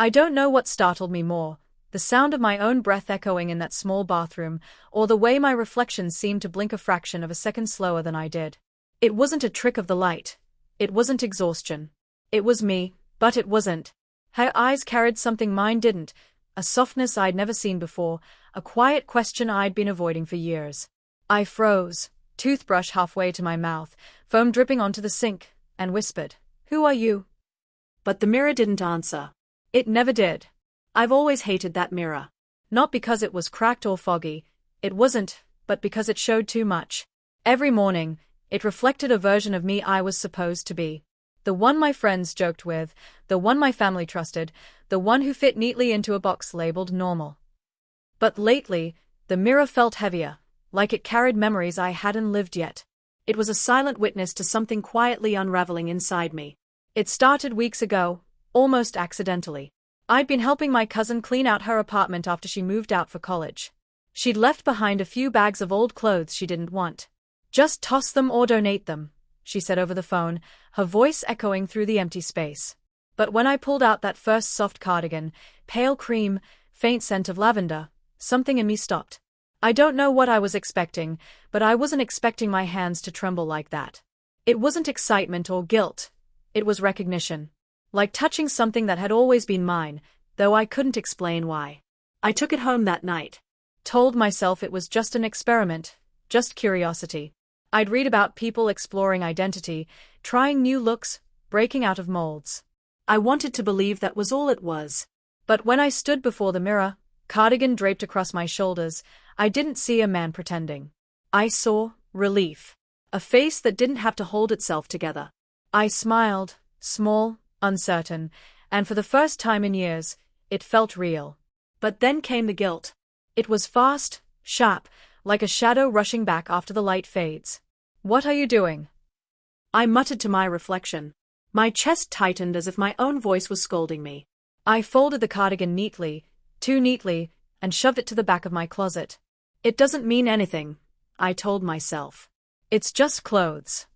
I don't know what startled me more, the sound of my own breath echoing in that small bathroom, or the way my reflection seemed to blink a fraction of a second slower than I did. It wasn't a trick of the light. It wasn't exhaustion. It was me, but it wasn't. Her eyes carried something mine didn't, a softness I'd never seen before, a quiet question I'd been avoiding for years. I froze, toothbrush halfway to my mouth, foam dripping onto the sink, and whispered, "Who are you?" But the mirror didn't answer. It never did. I've always hated that mirror. Not because it was cracked or foggy, it wasn't, but because it showed too much. Every morning, it reflected a version of me I was supposed to be. The one my friends joked with, the one my family trusted, the one who fit neatly into a box labeled normal. But lately, the mirror felt heavier, like it carried memories I hadn't lived yet. It was a silent witness to something quietly unraveling inside me. It started weeks ago, almost accidentally. I'd been helping my cousin clean out her apartment after she moved out for college. She'd left behind a few bags of old clothes she didn't want. "Just toss them or donate them," she said over the phone, her voice echoing through the empty space. But when I pulled out that first soft cardigan, pale cream, faint scent of lavender, something in me stopped. I don't know what I was expecting, but I wasn't expecting my hands to tremble like that. It wasn't excitement or guilt. It was recognition. Like touching something that had always been mine, though I couldn't explain why. I took it home that night. Told myself it was just an experiment, just curiosity. I'd read about people exploring identity, trying new looks, breaking out of molds. I wanted to believe that was all it was. But when I stood before the mirror, cardigan draped across my shoulders, I didn't see a man pretending. I saw relief. A face that didn't have to hold itself together. I smiled, small, uncertain, and for the first time in years, it felt real. But then came the guilt. It was fast, sharp, like a shadow rushing back after the light fades. "What are you doing?" I muttered to my reflection. My chest tightened as if my own voice was scolding me. I folded the cardigan neatly, too neatly, and shoved it to the back of my closet. "It doesn't mean anything," I told myself. "It's just clothes."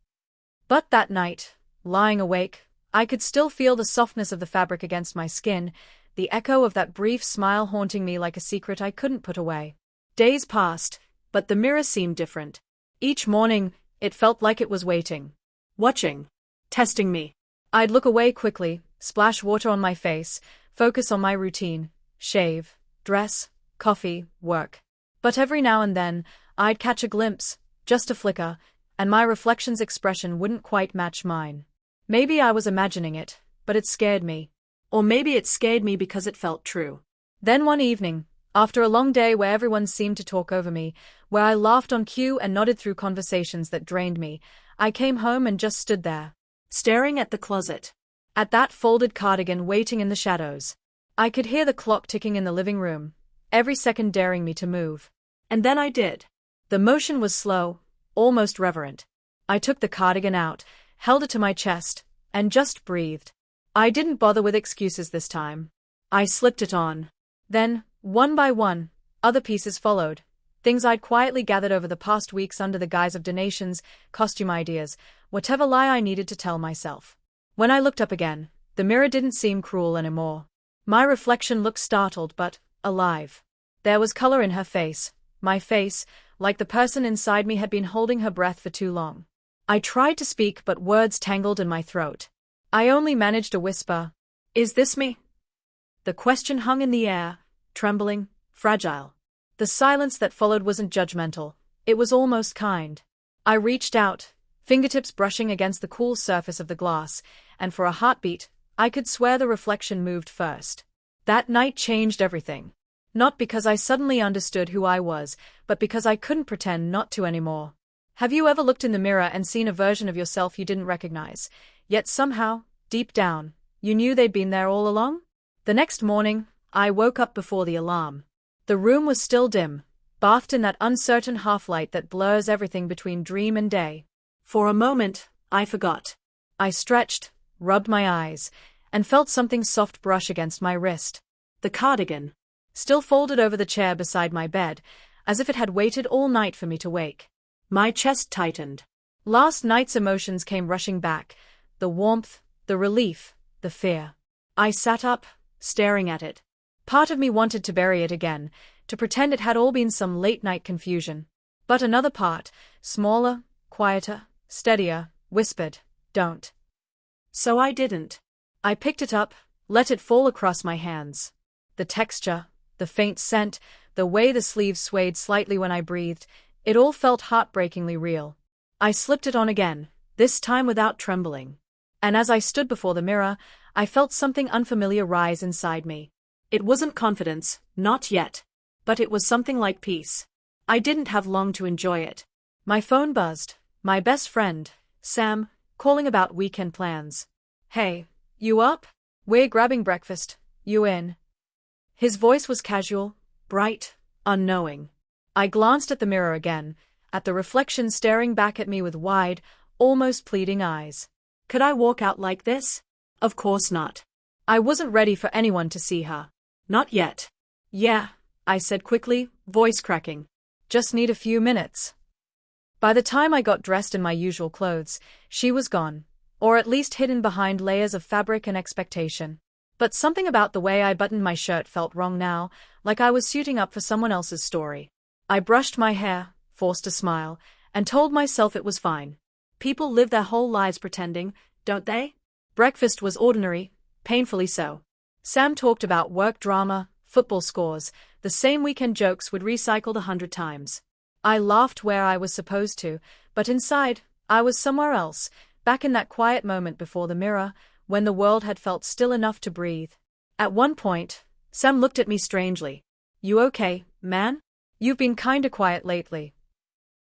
But that night, lying awake, I could still feel the softness of the fabric against my skin, the echo of that brief smile haunting me like a secret I couldn't put away. Days passed, but the mirror seemed different. Each morning, it felt like it was waiting. Watching. Testing me. I'd look away quickly, splash water on my face, focus on my routine, shave, dress, coffee, work. But every now and then, I'd catch a glimpse, just a flicker, and my reflection's expression wouldn't quite match mine. Maybe I was imagining it, but it scared me. Or maybe it scared me because it felt true. Then one evening, after a long day where everyone seemed to talk over me, where I laughed on cue and nodded through conversations that drained me, I came home and just stood there, staring at the closet. At that folded cardigan waiting in the shadows. I could hear the clock ticking in the living room, every second daring me to move. And then I did. The motion was slow, almost reverent. I took the cardigan out, held it to my chest, and just breathed. I didn't bother with excuses this time. I slipped it on. Then, one by one, other pieces followed. Things I'd quietly gathered over the past weeks under the guise of donations, costume ideas, whatever lie I needed to tell myself. When I looked up again, the mirror didn't seem cruel anymore. My reflection looked startled but alive. There was color in her face, my face, like the person inside me had been holding her breath for too long. I tried to speak but words tangled in my throat. I only managed to whisper, "Is this me?" The question hung in the air, trembling, fragile. The silence that followed wasn't judgmental, it was almost kind. I reached out, fingertips brushing against the cool surface of the glass, and for a heartbeat, I could swear the reflection moved first. That night changed everything. Not because I suddenly understood who I was, but because I couldn't pretend not to anymore. Have you ever looked in the mirror and seen a version of yourself you didn't recognize, yet somehow, deep down, you knew they'd been there all along? The next morning, I woke up before the alarm. The room was still dim, bathed in that uncertain half-light that blurs everything between dream and day. For a moment, I forgot. I stretched, rubbed my eyes, and felt something soft brush against my wrist. The cardigan, still folded over the chair beside my bed, as if it had waited all night for me to wake. My chest tightened. Last night's emotions came rushing back, the warmth, the relief, the fear. I sat up, staring at it. Part of me wanted to bury it again, to pretend it had all been some late-night confusion. But another part, smaller, quieter, steadier, whispered, "Don't." So I didn't. I picked it up, let it fall across my hands. The texture, the faint scent, the way the sleeves swayed slightly when I breathed, it all felt heartbreakingly real. I slipped it on again, this time without trembling. And as I stood before the mirror, I felt something unfamiliar rise inside me. It wasn't confidence, not yet. But it was something like peace. I didn't have long to enjoy it. My phone buzzed. My best friend, Sam, calling about weekend plans. "Hey, you up? We're grabbing breakfast. You in?" His voice was casual, bright, unknowing. I glanced at the mirror again, at the reflection staring back at me with wide, almost pleading eyes. Could I walk out like this? Of course not. I wasn't ready for anyone to see her. Not yet. "Yeah," I said quickly, voice cracking. "Just need a few minutes." By the time I got dressed in my usual clothes, she was gone, or at least hidden behind layers of fabric and expectation. But something about the way I buttoned my shirt felt wrong now, like I was suiting up for someone else's story. I brushed my hair, forced a smile, and told myself it was fine. People live their whole lives pretending, don't they? Breakfast was ordinary, painfully so. Sam talked about work drama, football scores, the same weekend jokes we'd recycled 100 times. I laughed where I was supposed to, but inside, I was somewhere else, back in that quiet moment before the mirror, when the world had felt still enough to breathe. At one point, Sam looked at me strangely. "You okay, man? You've been kinda quiet lately."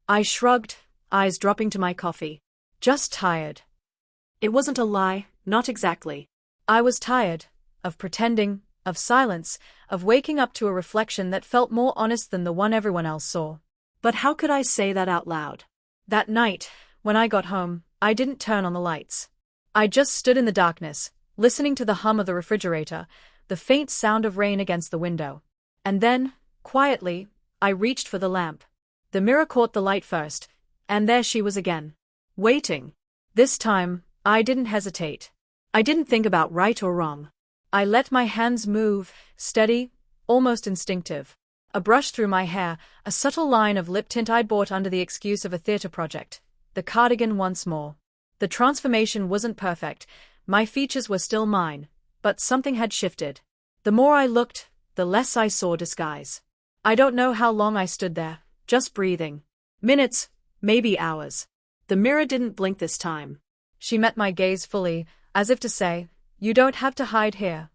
I shrugged, eyes dropping to my coffee. "Just tired." It wasn't a lie, not exactly. I was tired, of pretending, of silence, of waking up to a reflection that felt more honest than the one everyone else saw. But how could I say that out loud? That night, when I got home, I didn't turn on the lights. I just stood in the darkness, listening to the hum of the refrigerator, the faint sound of rain against the window. And then, quietly, I reached for the lamp. The mirror caught the light first, and there she was again. Waiting. This time, I didn't hesitate. I didn't think about right or wrong. I let my hands move, steady, almost instinctive. A brush through my hair, a subtle line of lip tint I'd bought under the excuse of a theater project. The cardigan once more. The transformation wasn't perfect, my features were still mine, but something had shifted. The more I looked, the less I saw disguise. I don't know how long I stood there, just breathing. Minutes, maybe hours. The mirror didn't blink this time. She met my gaze fully, as if to say, "You don't have to hide here."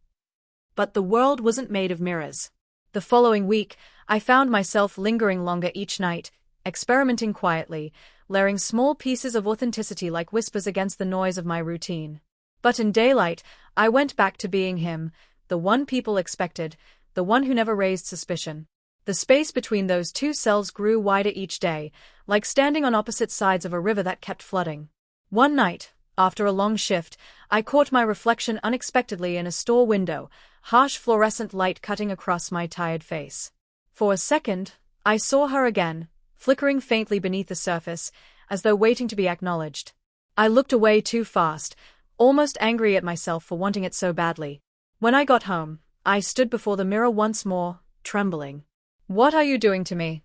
But the world wasn't made of mirrors. The following week, I found myself lingering longer each night, experimenting quietly, layering small pieces of authenticity like whispers against the noise of my routine. But in daylight, I went back to being him, the one people expected, the one who never raised suspicion. The space between those two selves grew wider each day, like standing on opposite sides of a river that kept flooding. One night, after a long shift, I caught my reflection unexpectedly in a store window, harsh fluorescent light cutting across my tired face. For a second, I saw her again, flickering faintly beneath the surface, as though waiting to be acknowledged. I looked away too fast, almost angry at myself for wanting it so badly. When I got home, I stood before the mirror once more, trembling. "What are you doing to me?"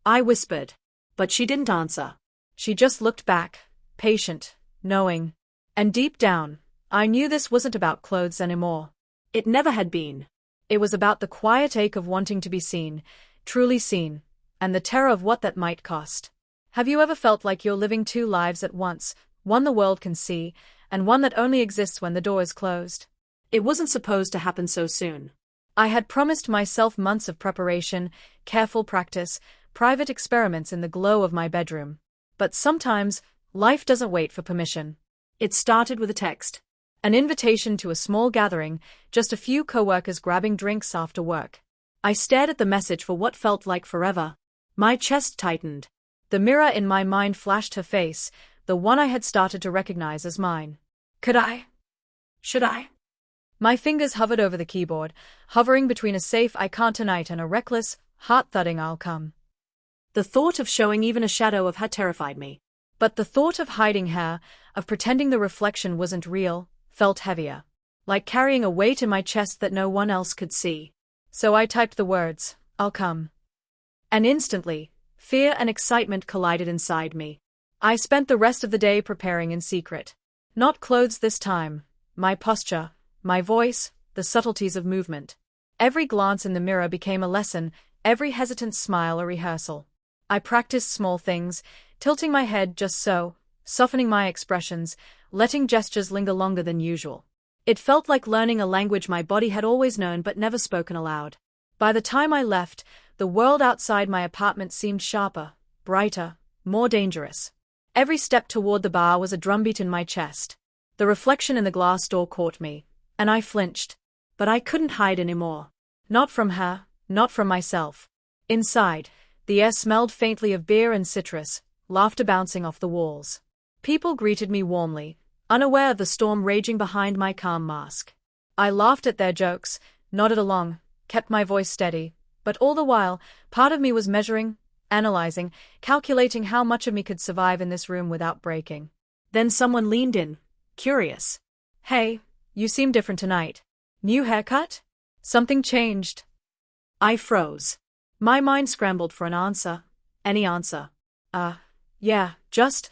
I whispered, but she didn't answer. She just looked back, patient, knowing. And deep down, I knew this wasn't about clothes anymore. It never had been. It was about the quiet ache of wanting to be seen, truly seen, and the terror of what that might cost. Have you ever felt like you're living two lives at once, one the world can see, and one that only exists when the door is closed? It wasn't supposed to happen so soon. I had promised myself months of preparation, careful practice, private experiments in the glow of my bedroom. But sometimes, life doesn't wait for permission. It started with a text. An invitation to a small gathering, just a few coworkers grabbing drinks after work. I stared at the message for what felt like forever. My chest tightened. The mirror in my mind flashed her face, the one I had started to recognize as mine. Could I? Should I? My fingers hovered over the keyboard, hovering between a safe "I can't tonight" and a reckless, heart-thudding "I'll come." The thought of showing even a shadow of her terrified me. But the thought of hiding her, of pretending the reflection wasn't real, felt heavier. like carrying a weight in my chest that no one else could see. So I typed the words, "I'll come." And instantly, fear and excitement collided inside me. I spent the rest of the day preparing in secret. Not clothes this time, my posture, my voice, the subtleties of movement. Every glance in the mirror became a lesson, every hesitant smile a rehearsal. I practiced small things, tilting my head just so, softening my expressions, letting gestures linger longer than usual. It felt like learning a language my body had always known but never spoken aloud. By the time I left, the world outside my apartment seemed sharper, brighter, more dangerous. Every step toward the bar was a drumbeat in my chest. The reflection in the glass door caught me, and I flinched. But I couldn't hide anymore. Not from her, not from myself. Inside, the air smelled faintly of beer and citrus, laughter bouncing off the walls. People greeted me warmly, unaware of the storm raging behind my calm mask. I laughed at their jokes, nodded along, kept my voice steady, but all the while, part of me was measuring, analyzing, calculating how much of me could survive in this room without breaking. Then someone leaned in, curious. "Hey, you seem different tonight. New haircut? Something changed?" I froze. My mind scrambled for an answer. Any answer. Yeah, just,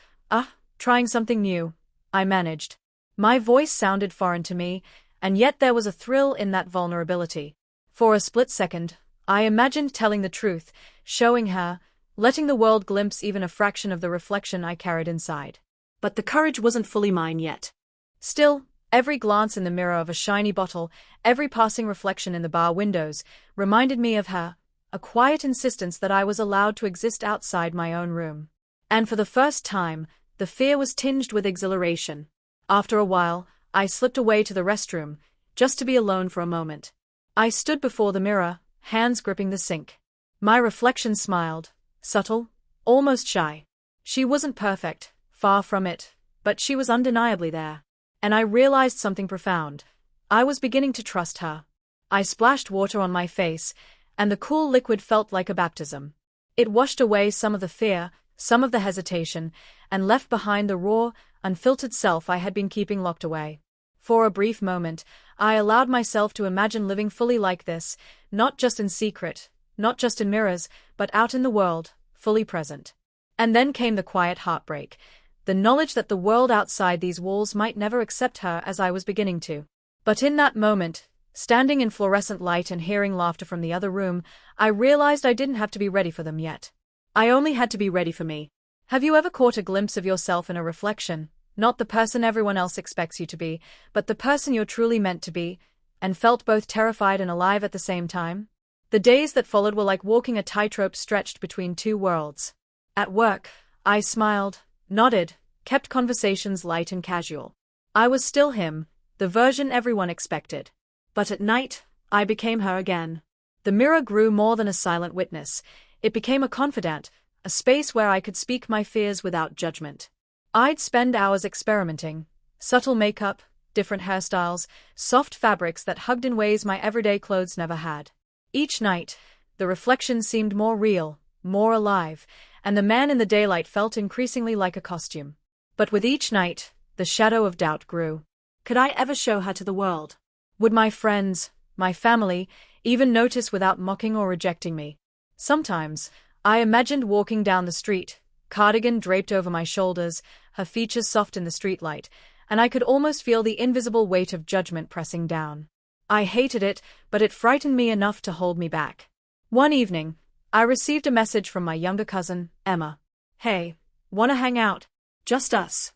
trying something new, I managed. My voice sounded foreign to me, and yet there was a thrill in that vulnerability. For a split second, I imagined telling the truth, showing her, letting the world glimpse even a fraction of the reflection I carried inside. But the courage wasn't fully mine yet. Still, every glance in the mirror of a shiny bottle, every passing reflection in the bar windows, reminded me of her, a quiet insistence that I was allowed to exist outside my own room. And for the first time, the fear was tinged with exhilaration. After a while, I slipped away to the restroom, just to be alone for a moment. I stood before the mirror, hands gripping the sink. My reflection smiled, subtle, almost shy. She wasn't perfect, far from it, but she was undeniably there. And I realized something profound. I was beginning to trust her. I splashed water on my face, and the cool liquid felt like a baptism. It washed away some of the fear, some of the hesitation, and left behind the raw, unfiltered self I had been keeping locked away. For a brief moment, I allowed myself to imagine living fully like this, not just in secret, not just in mirrors, but out in the world, fully present. And then came the quiet heartbreak, the knowledge that the world outside these walls might never accept her as I was beginning to. But in that moment, standing in fluorescent light and hearing laughter from the other room, I realized I didn't have to be ready for them yet. I only had to be ready for me. Have you ever caught a glimpse of yourself in a reflection? Not the person everyone else expects you to be, but the person you're truly meant to be, and felt both terrified and alive at the same time? The days that followed were like walking a tightrope stretched between two worlds. At work, I smiled, nodded, kept conversations light and casual. I was still him, the version everyone expected. But at night, I became her again. The mirror grew more than a silent witness. It became a confidant, a space where I could speak my fears without judgment. I'd spend hours experimenting. Subtle makeup, different hairstyles, soft fabrics that hugged in ways my everyday clothes never had. Each night, the reflection seemed more real, more alive, and the man in the daylight felt increasingly like a costume. But with each night, the shadow of doubt grew. Could I ever show her to the world? Would my friends, my family, even notice without mocking or rejecting me? Sometimes, I imagined walking down the street, cardigan draped over my shoulders, her features soft in the streetlight, and I could almost feel the invisible weight of judgment pressing down. I hated it, but it frightened me enough to hold me back. One evening, I received a message from my younger cousin, Emma. "Hey, wanna hang out? Just us."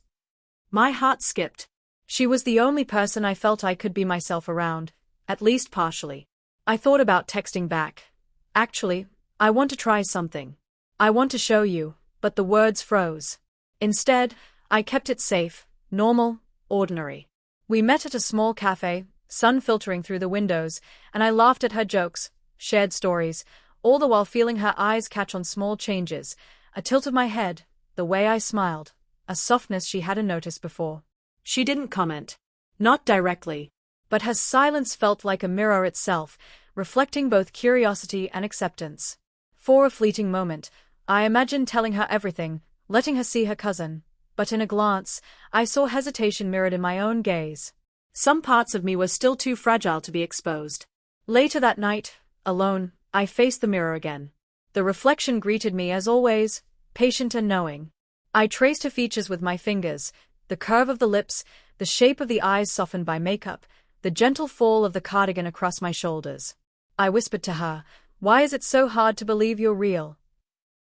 My heart skipped. She was the only person I felt I could be myself around, at least partially. I thought about texting back. "Actually, I want to try something. I want to show you," but the words froze. Instead, I kept it safe, normal, ordinary. We met at a small cafe, sun filtering through the windows, and I laughed at her jokes, shared stories, all the while feeling her eyes catch on small changes, a tilt of my head, the way I smiled, a softness she hadn't noticed before. She didn't comment. Not directly. But her silence felt like a mirror itself, reflecting both curiosity and acceptance. For a fleeting moment, I imagined telling her everything, letting her see her cousin, but in a glance, I saw hesitation mirrored in my own gaze. Some parts of me were still too fragile to be exposed. Later that night, alone, I faced the mirror again. The reflection greeted me as always, patient and knowing. I traced her features with my fingers, the curve of the lips, the shape of the eyes softened by makeup, the gentle fall of the cardigan across my shoulders. I whispered to her, "Why is it so hard to believe you're real?"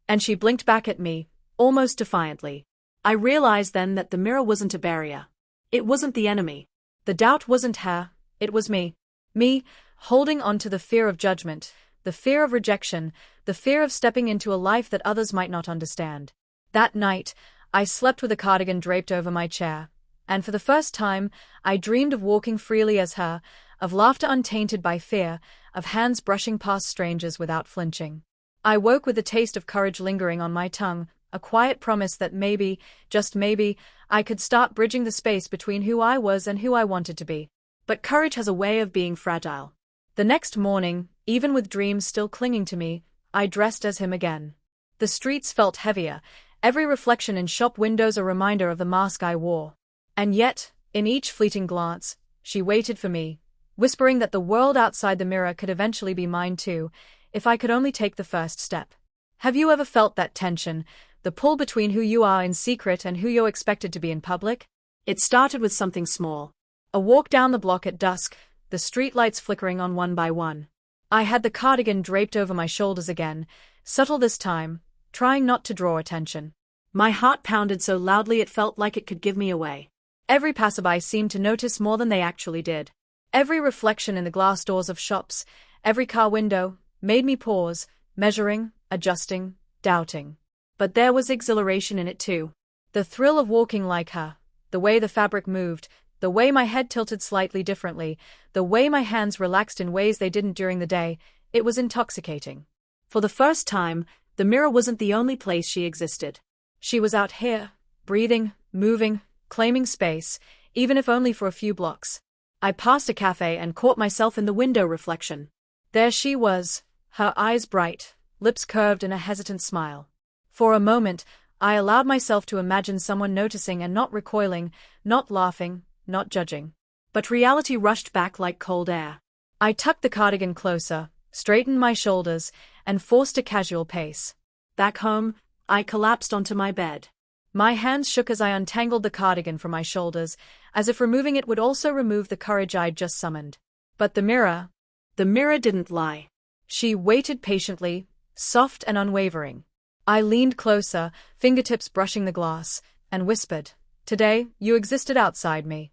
And she blinked back at me, almost defiantly. I realized then that the mirror wasn't a barrier. It wasn't the enemy. The doubt wasn't her, it was me. Me, holding on to the fear of judgment, the fear of rejection, the fear of stepping into a life that others might not understand. That night, I slept with a cardigan draped over my chair, and for the first time, I dreamed of walking freely as her, of laughter untainted by fear, of hands brushing past strangers without flinching. I woke with the taste of courage lingering on my tongue, a quiet promise that maybe, just maybe, I could start bridging the space between who I was and who I wanted to be. But courage has a way of being fragile. The next morning, even with dreams still clinging to me, I dressed as him again. The streets felt heavier, every reflection in shop windows a reminder of the mask I wore. And yet, in each fleeting glance, she waited for me, whispering that the world outside the mirror could eventually be mine too, if I could only take the first step. Have you ever felt that tension, the pull between who you are in secret and who you're expected to be in public? It started with something small. A walk down the block at dusk, the streetlights flickering on one by one. I had the cardigan draped over my shoulders again, subtle this time, trying not to draw attention. My heart pounded so loudly it felt like it could give me away. Every passerby seemed to notice more than they actually did. Every reflection in the glass doors of shops, every car window, made me pause, measuring, adjusting, doubting. But there was exhilaration in it too. The thrill of walking like her, the way the fabric moved, the way my head tilted slightly differently, the way my hands relaxed in ways they didn't during the day, it was intoxicating. For the first time, the mirror wasn't the only place she existed. She was out here, breathing, moving, claiming space, even if only for a few blocks. I passed a cafe and caught myself in the window reflection. There she was, her eyes bright, lips curved in a hesitant smile. For a moment, I allowed myself to imagine someone noticing and not recoiling, not laughing, not judging. But reality rushed back like cold air. I tucked the cardigan closer, straightened my shoulders, and forced a casual pace. Back home, I collapsed onto my bed. My hands shook as I untangled the cardigan from my shoulders, as if removing it would also remove the courage I'd just summoned. But the mirror didn't lie. She waited patiently, soft and unwavering. I leaned closer, fingertips brushing the glass, and whispered, "Today, you existed outside me."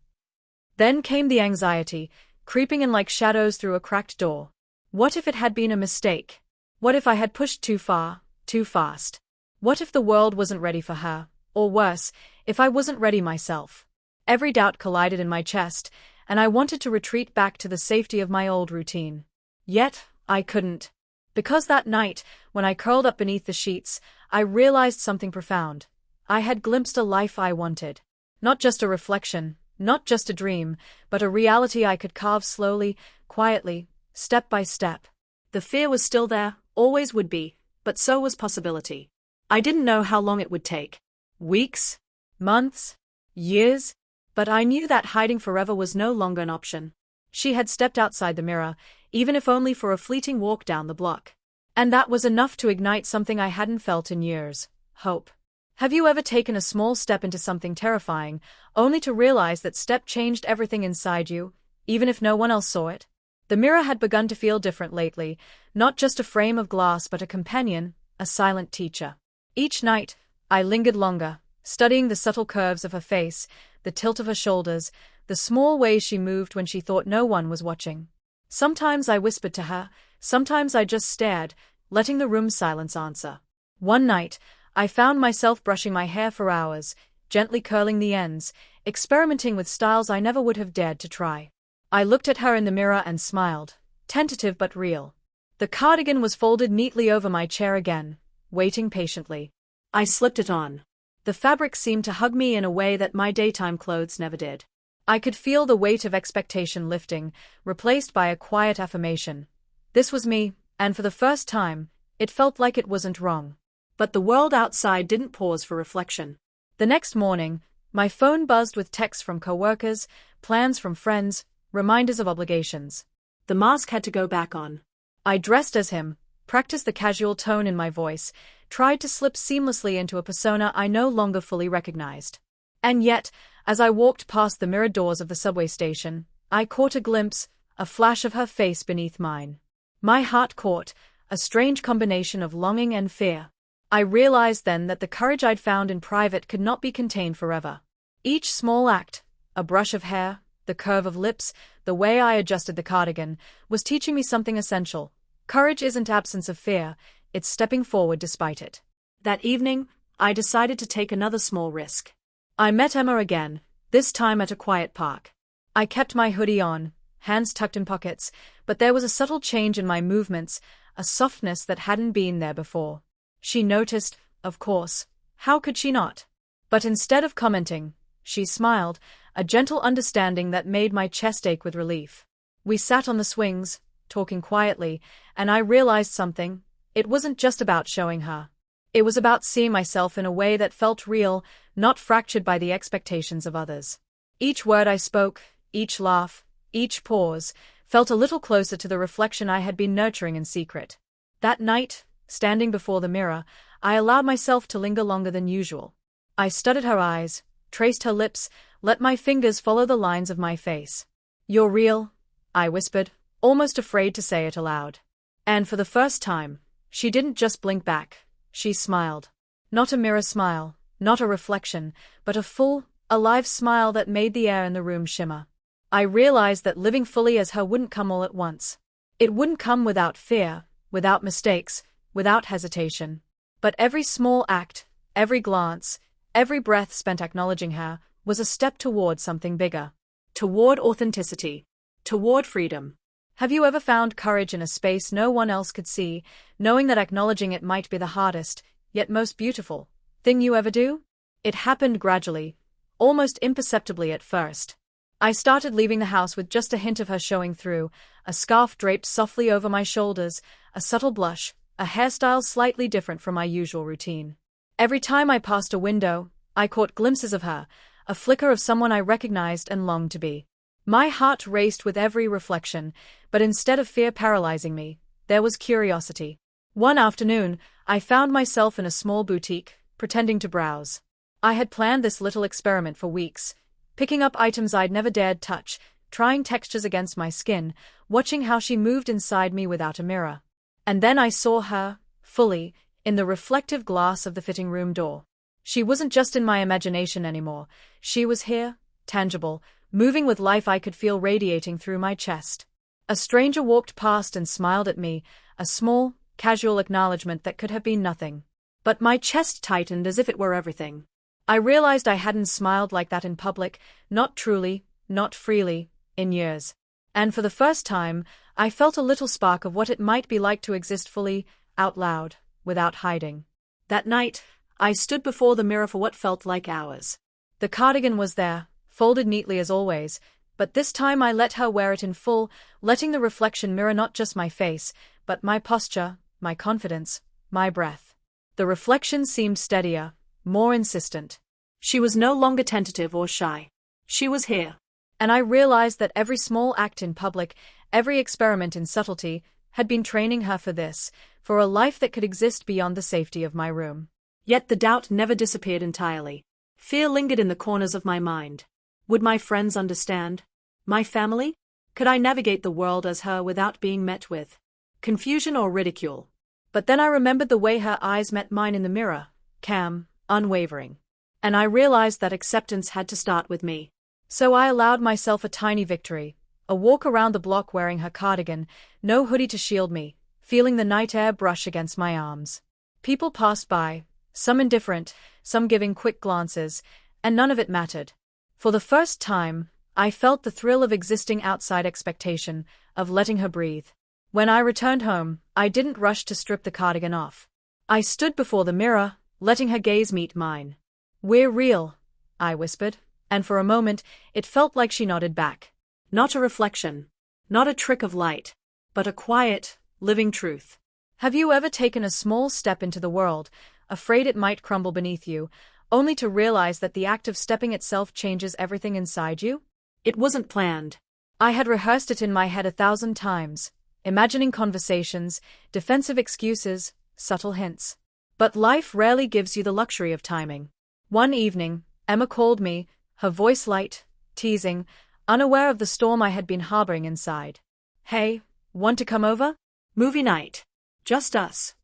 Then came the anxiety, creeping in like shadows through a cracked door. What if it had been a mistake? What if I had pushed too far, too fast? What if the world wasn't ready for her? Or worse, if I wasn't ready myself? Every doubt collided in my chest, and I wanted to retreat back to the safety of my old routine. Yet, I couldn't. Because that night, when I curled up beneath the sheets, I realized something profound. I had glimpsed a life I wanted. Not just a reflection, not just a dream, but a reality I could carve slowly, quietly, step by step. The fear was still there, always would be, but so was possibility. I didn't know how long it would take. Weeks? Months? Years? But I knew that hiding forever was no longer an option. She had stepped outside the mirror, even if only for a fleeting walk down the block. And that was enough to ignite something I hadn't felt in years: hope. Have you ever taken a small step into something terrifying, only to realize that step changed everything inside you, even if no one else saw it? The mirror had begun to feel different lately, not just a frame of glass but a companion, a silent teacher. Each night, I lingered longer, studying the subtle curves of her face, the tilt of her shoulders, the small ways she moved when she thought no one was watching. Sometimes I whispered to her, sometimes I just stared, letting the room's silence answer. One night, I found myself brushing my hair for hours, gently curling the ends, experimenting with styles I never would have dared to try. I looked at her in the mirror and smiled, tentative but real. The cardigan was folded neatly over my chair again, waiting patiently. I slipped it on. The fabric seemed to hug me in a way that my daytime clothes never did. I could feel the weight of expectation lifting, replaced by a quiet affirmation. This was me, and for the first time, it felt like it wasn't wrong. But the world outside didn't pause for reflection. The next morning, My phone buzzed with texts from coworkers, plans from friends, reminders of obligations. The mask had to go back on. I dressed as him, practiced the casual tone in my voice, tried to slip seamlessly into a persona I no longer fully recognized. And yet, as I walked past the mirrored doors of the subway station, I caught a glimpse, a flash of her face beneath mine. My heart caught, a strange combination of longing and fear. I realized then that the courage I'd found in private could not be contained forever. Each small act, a brush of hair, the curve of lips, the way I adjusted the cardigan, was teaching me something essential. Courage isn't absence of fear, it's stepping forward despite it. That evening, I decided to take another small risk. I met Emma again, this time at a quiet park. I kept my hoodie on, hands tucked in pockets, but there was a subtle change in my movements, a softness that hadn't been there before. She noticed, of course. How could she not? But instead of commenting, she smiled, a gentle understanding that made my chest ache with relief. We sat on the swings, talking quietly, and I realized something. It wasn't just about showing her. It was about seeing myself in a way that felt real, not fractured by the expectations of others. Each word I spoke, each laugh, each pause, felt a little closer to the reflection I had been nurturing in secret. That night, standing before the mirror, I allowed myself to linger longer than usual. I studied her eyes, traced her lips, let my fingers follow the lines of my face. "You're real," I whispered, almost afraid to say it aloud. And for the first time, she didn't just blink back, she smiled. Not a mirror smile, not a reflection, but a full, alive smile that made the air in the room shimmer. I realized that living fully as her wouldn't come all at once. It wouldn't come without fear, without mistakes, without hesitation. But every small act, every glance, every breath spent acknowledging her, was a step toward something bigger. Toward authenticity. Toward freedom. Have you ever found courage in a space no one else could see, knowing that acknowledging it might be the hardest, yet most beautiful, thing you ever do? It happened gradually, almost imperceptibly at first. I started leaving the house with just a hint of her showing through, a scarf draped softly over my shoulders, a subtle blush, a hairstyle slightly different from my usual routine. Every time I passed a window, I caught glimpses of her, a flicker of someone I recognized and longed to be. My heart raced with every reflection, but instead of fear paralyzing me, there was curiosity. One afternoon, I found myself in a small boutique, pretending to browse. I had planned this little experiment for weeks, picking up items I'd never dared touch, trying textures against my skin, watching how she moved inside me without a mirror. And then I saw her, fully, in the reflective glass of the fitting room door. She wasn't just in my imagination anymore, she was here, tangible, moving with life I could feel radiating through my chest. A stranger walked past and smiled at me, a small, casual acknowledgement that could have been nothing. But my chest tightened as if it were everything. I realized I hadn't smiled like that in public, not truly, not freely, in years. And for the first time, I felt a little spark of what it might be like to exist fully, out loud, without hiding. That night, I stood before the mirror for what felt like hours. The cardigan was there, folded neatly as always, but this time I let her wear it in full, letting the reflection mirror not just my face, but my posture, my confidence, my breath. The reflection seemed steadier, more insistent. She was no longer tentative or shy. She was here. And I realized that every small act in public, every experiment in subtlety, had been training her for this, for a life that could exist beyond the safety of my room. Yet the doubt never disappeared entirely. Fear lingered in the corners of my mind. Would my friends understand? My family? Could I navigate the world as her without being met with confusion or ridicule? But then I remembered the way her eyes met mine in the mirror, calm, unwavering. And I realized that acceptance had to start with me. So I allowed myself a tiny victory, a walk around the block wearing her cardigan, no hoodie to shield me, feeling the night air brush against my arms. People passed by, some indifferent, some giving quick glances, and none of it mattered. For the first time, I felt the thrill of existing outside expectation, of letting her breathe. When I returned home, I didn't rush to strip the cardigan off. I stood before the mirror, letting her gaze meet mine. "We're real," I whispered, and for a moment, it felt like she nodded back. Not a reflection, not a trick of light, but a quiet, living truth. Have you ever taken a small step into the world, afraid it might crumble beneath you, only to realize that the act of stepping itself changes everything inside you? It wasn't planned. I had rehearsed it in my head 1,000 times, imagining conversations, defensive excuses, subtle hints. But life rarely gives you the luxury of timing. One evening, Emma called me, her voice light, teasing, unaware of the storm I had been harboring inside. "Hey, want to come over? Movie night. Just us."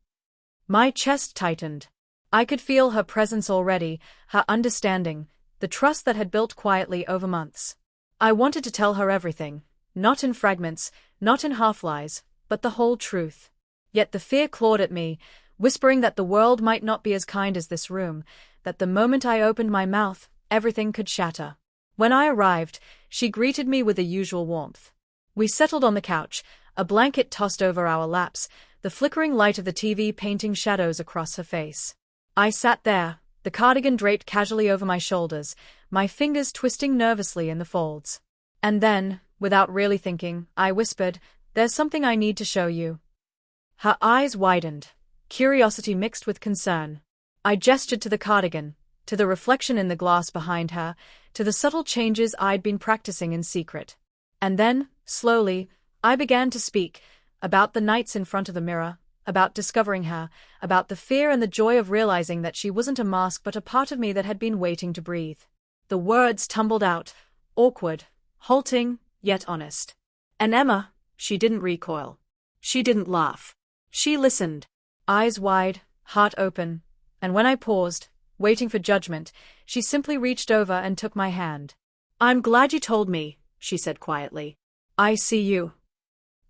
My chest tightened. I could feel her presence already, her understanding, the trust that had built quietly over months. I wanted to tell her everything, not in fragments, not in half-lies, but the whole truth. Yet the fear clawed at me, whispering that the world might not be as kind as this room, that the moment I opened my mouth, everything could shatter. When I arrived, she greeted me with the usual warmth. We settled on the couch, a blanket tossed over our laps, the flickering light of the TV painting shadows across her face. I sat there, the cardigan draped casually over my shoulders, my fingers twisting nervously in the folds. And then, without really thinking, I whispered, "There's something I need to show you." Her eyes widened, curiosity mixed with concern. I gestured to the cardigan, to the reflection in the glass behind her, to the subtle changes I'd been practicing in secret. And then, slowly, I began to speak, about the nights in front of the mirror, about discovering her, about the fear and the joy of realizing that she wasn't a mask but a part of me that had been waiting to breathe. The words tumbled out, awkward, halting, yet honest. And Emma, she didn't recoil. She didn't laugh. She listened. Eyes wide, heart open, and when I paused, waiting for judgment, she simply reached over and took my hand. "I'm glad you told me," she said quietly. "I see you."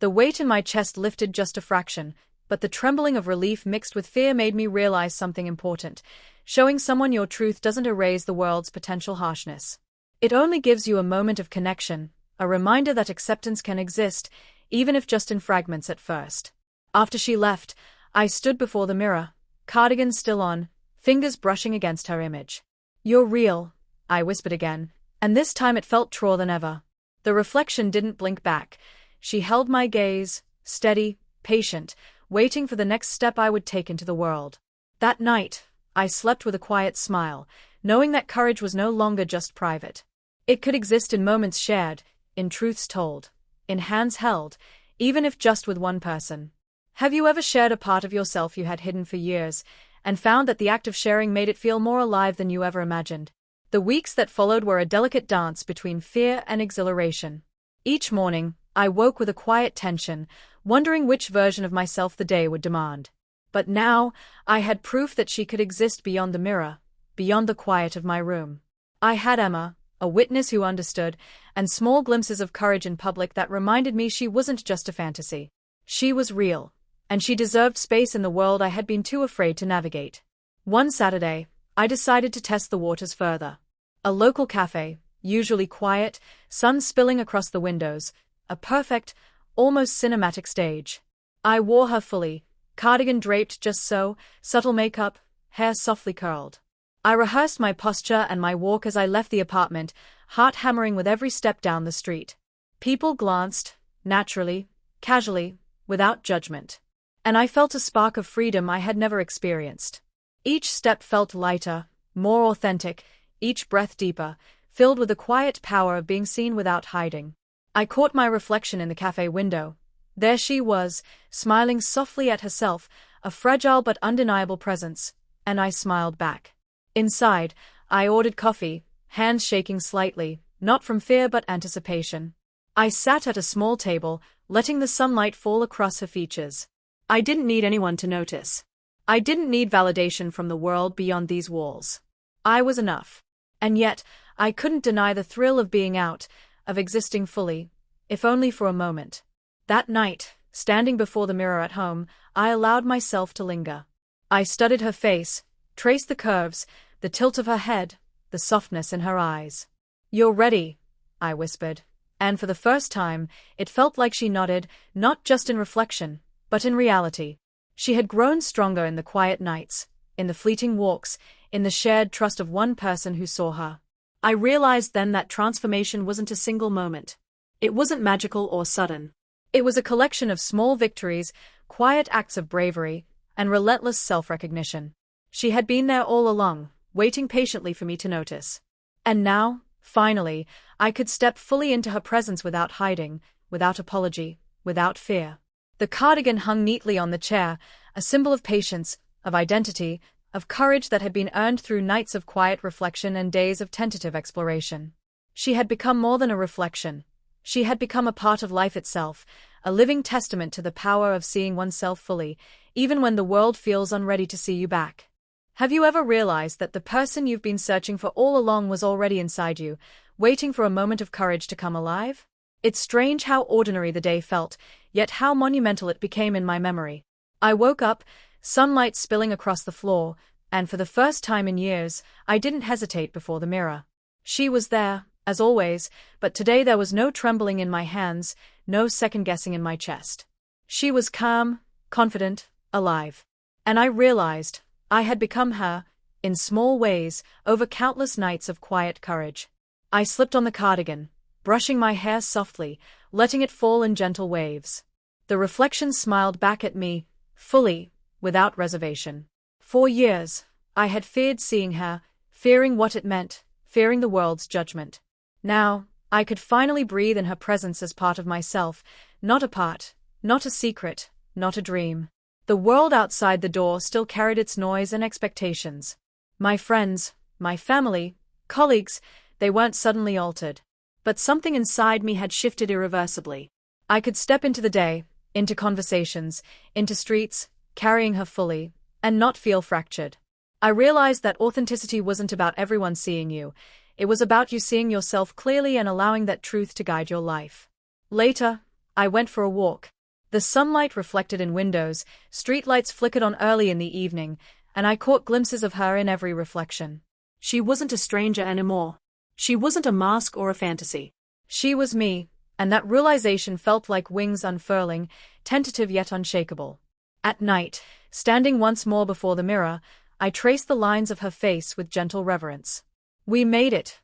The weight in my chest lifted just a fraction, but the trembling of relief mixed with fear made me realize something important. Showing someone your truth doesn't erase the world's potential harshness. It only gives you a moment of connection, a reminder that acceptance can exist, even if just in fragments at first. After she left, I stood before the mirror, cardigan still on, fingers brushing against her image. "You're real," I whispered again, and this time it felt truer than ever. The reflection didn't blink back. She held my gaze, steady, patient, waiting for the next step I would take into the world. That night, I slept with a quiet smile, knowing that courage was no longer just private. It could exist in moments shared, in truths told, in hands held, even if just with one person. Have you ever shared a part of yourself you had hidden for years, and found that the act of sharing made it feel more alive than you ever imagined? The weeks that followed were a delicate dance between fear and exhilaration. Each morning, I woke with a quiet tension, wondering which version of myself the day would demand. But now, I had proof that she could exist beyond the mirror, beyond the quiet of my room. I had Emma, a witness who understood, and small glimpses of courage in public that reminded me she wasn't just a fantasy. She was real, and she deserved space in the world I had been too afraid to navigate. One Saturday, I decided to test the waters further. A local cafe, usually quiet, sun spilling across the windows, a perfect, almost cinematic stage. I wore her fully, cardigan draped just so, subtle makeup, hair softly curled. I rehearsed my posture and my walk as I left the apartment, heart hammering with every step down the street. People glanced, naturally, casually, without judgment. And I felt a spark of freedom I had never experienced. Each step felt lighter, more authentic, each breath deeper, filled with the quiet power of being seen without hiding. I caught my reflection in the cafe window. There she was, smiling softly at herself, a fragile but undeniable presence, and I smiled back. Inside, I ordered coffee, hands shaking slightly, not from fear but anticipation. I sat at a small table, letting the sunlight fall across her features. I didn't need anyone to notice. I didn't need validation from the world beyond these walls. I was enough. And yet, I couldn't deny the thrill of being out, of existing fully, if only for a moment. That night, standing before the mirror at home, I allowed myself to linger. I studied her face, traced the curves, the tilt of her head, the softness in her eyes. "You're ready," I whispered, and for the first time, it felt like she nodded, not just in reflection, but in reality. She had grown stronger in the quiet nights, in the fleeting walks, in the shared trust of one person who saw her. I realized then that transformation wasn't a single moment. It wasn't magical or sudden. It was a collection of small victories, quiet acts of bravery, and relentless self-recognition. She had been there all along, waiting patiently for me to notice. And now, finally, I could step fully into her presence without hiding, without apology, without fear. The cardigan hung neatly on the chair, a symbol of patience, of identity, of courage that had been earned through nights of quiet reflection and days of tentative exploration. She had become more than a reflection. She had become a part of life itself, a living testament to the power of seeing oneself fully, even when the world feels unready to see you back. Have you ever realized that the person you've been searching for all along was already inside you, waiting for a moment of courage to come alive? It's strange how ordinary the day felt, yet how monumental it became in my memory. I woke up, sunlight spilling across the floor, and for the first time in years, I didn't hesitate before the mirror. She was there, as always, but today there was no trembling in my hands, no second-guessing in my chest. She was calm, confident, alive. And I realized I had become her, in small ways, over countless nights of quiet courage. I slipped on the cardigan, brushing my hair softly, letting it fall in gentle waves. The reflection smiled back at me, fully, without reservation. For years, I had feared seeing her, fearing what it meant, fearing the world's judgment. Now, I could finally breathe in her presence as part of myself, not a part, not a secret, not a dream. The world outside the door still carried its noise and expectations. My friends, my family, colleagues, they weren't suddenly altered. But something inside me had shifted irreversibly. I could step into the day, into conversations, into streets, carrying her fully, and not feel fractured. I realized that authenticity wasn't about everyone seeing you. It was about you seeing yourself clearly and allowing that truth to guide your life. Later, I went for a walk. The sunlight reflected in windows, streetlights flickered on early in the evening, and I caught glimpses of her in every reflection. She wasn't a stranger anymore. She wasn't a mask or a fantasy. She was me, and that realization felt like wings unfurling, tentative yet unshakable. At night, standing once more before the mirror, I traced the lines of her face with gentle reverence. "We made it,"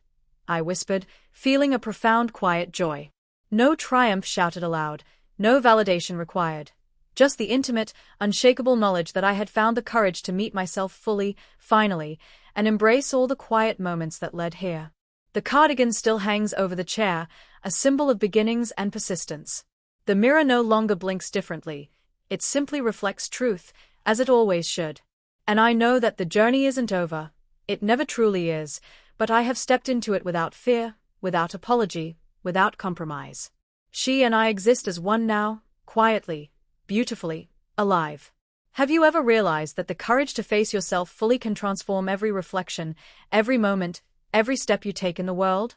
I whispered, feeling a profound quiet joy. No triumph shouted aloud, no validation required. Just the intimate, unshakable knowledge that I had found the courage to meet myself fully, finally, and embrace all the quiet moments that led here. The cardigan still hangs over the chair, a symbol of beginnings and persistence. The mirror no longer blinks differently. It simply reflects truth, as it always should. And I know that the journey isn't over. It never truly is, but I have stepped into it without fear, without apology, without compromise. She and I exist as one now, quietly, beautifully, alive. Have you ever realized that the courage to face yourself fully can transform every reflection, every moment, every step you take in the world?